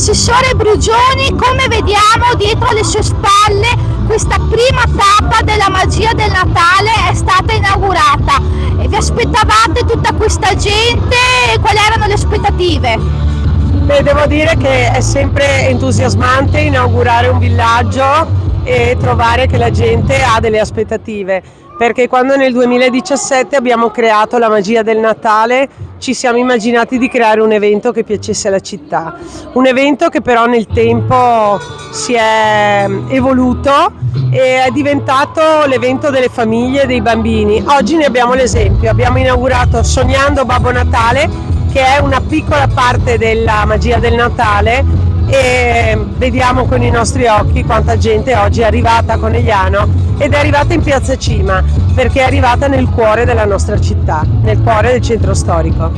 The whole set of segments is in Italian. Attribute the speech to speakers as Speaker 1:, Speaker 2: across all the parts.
Speaker 1: Assessore Brugioni, come vediamo dietro alle sue spalle questa prima tappa della magia del Natale è stata inaugurata e vi aspettavate tutta questa gente? Quali erano le aspettative?
Speaker 2: Beh, devo dire che è sempre entusiasmante inaugurare un villaggio e trovare che la gente ha delle aspettative, perché quando nel 2017 abbiamo creato la magia del Natale ci siamo immaginati di creare un evento che piacesse alla città, un evento che però nel tempo si è evoluto e è diventato l'evento delle famiglie e dei bambini. Oggi ne abbiamo l'esempio, abbiamo inaugurato Sognando Babbo Natale, che è una piccola parte della magia del Natale, e vediamo con i nostri occhi quanta gente oggi è arrivata a Conegliano ed è arrivata in Piazza Cima, perché è arrivata nel cuore della nostra città, nel cuore del centro storico.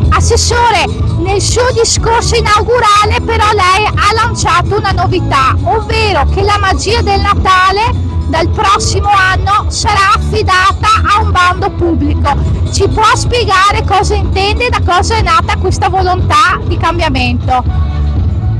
Speaker 1: Assessore, nel suo discorso inaugurale però lei ha lanciato una novità, ovvero che la magia del Natale dal prossimo anno sarà affidata a un bando pubblico. Ci può spiegare cosa intende e da cosa è nata questa volontà di cambiamento?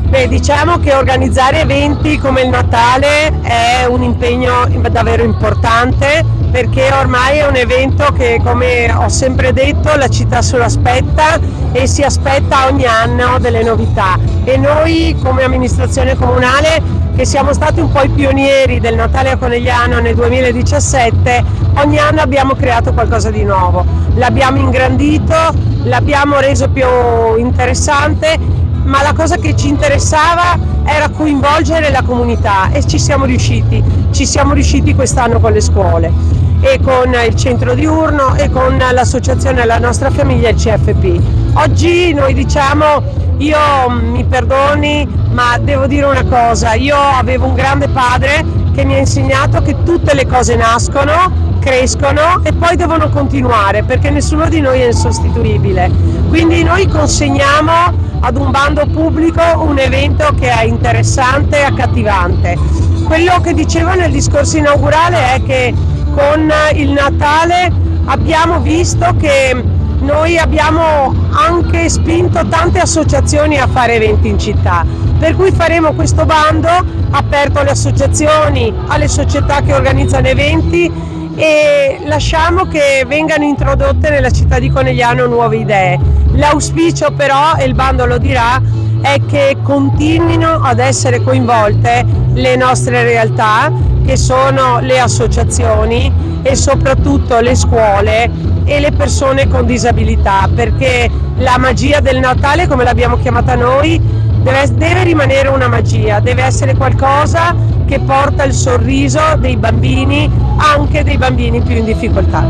Speaker 2: Beh, diciamo che organizzare eventi come il Natale è un impegno davvero importante, perché ormai è un evento che, come ho sempre detto, la città se lo aspetta e si aspetta ogni anno delle novità, e noi come amministrazione comunale, che siamo stati un po' i pionieri del Natale a Conegliano nel 2017, ogni anno abbiamo creato qualcosa di nuovo, l'abbiamo ingrandito, l'abbiamo reso più interessante, ma la cosa che ci interessava era coinvolgere la comunità e ci siamo riusciti quest'anno con le scuole e con il centro diurno e con l'associazione La Nostra Famiglia, il CFP. Oggi noi diciamo, io mi perdoni, ma devo dire una cosa, io avevo un grande padre che mi ha insegnato che tutte le cose nascono, crescono e poi devono continuare, perché nessuno di noi è insostituibile. Quindi noi consegniamo ad un bando pubblico un evento che è interessante e accattivante. Quello che dicevo nel discorso inaugurale è che con il Natale abbiamo visto che noi abbiamo anche spinto tante associazioni a fare eventi in città, per cui faremo questo bando aperto alle associazioni, alle società che organizzano eventi, e lasciamo che vengano introdotte nella città di Conegliano nuove idee. L'auspicio però, e il bando lo dirà, è che continuino ad essere coinvolte le nostre realtà, che sono le associazioni e soprattutto le scuole e le persone con disabilità, perché la magia del Natale, come l'abbiamo chiamata noi, deve rimanere una magia, deve essere qualcosa che porta il sorriso dei bambini, anche dei bambini più in difficoltà.